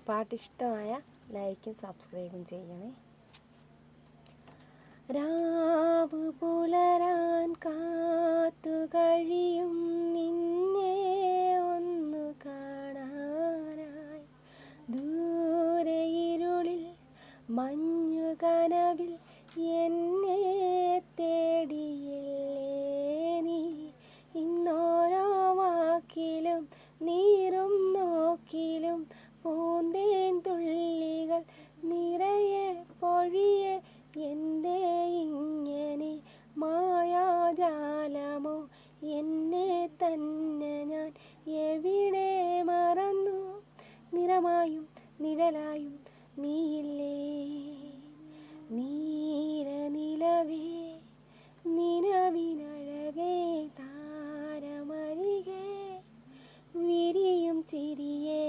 പാട്ടിഷ്ടമായ ലൈക്കും സബ്സ്ക്രൈബും ചെയ്യണേ. രാവ് പുലരാൻ കാത്തു കഴിയും നിന്നെ ഒന്നു കാണാനായി, ദൂരെ ഇരുളിൽ മഞ്ഞു കനവിൽ എന്നെ തേടിയില്ലേ നീ. ഇന്നോരോ വാക്കിലും നീറും നോക്കിലും പൂന്തേൻ തുള്ളികൾ നിറയെ പൊഴിയെ, എന്തേ ഇങ്ങനെ മായാജാലമോ എന്നെ തന്നെ ഞാൻ എവിടെ മറന്നു. നിറമായും നിഴലായും നീയില്ലേ, നീരനിലവേ നിലവിനഴകേ, താരമരികെ വിരിയും ചിരിയേ.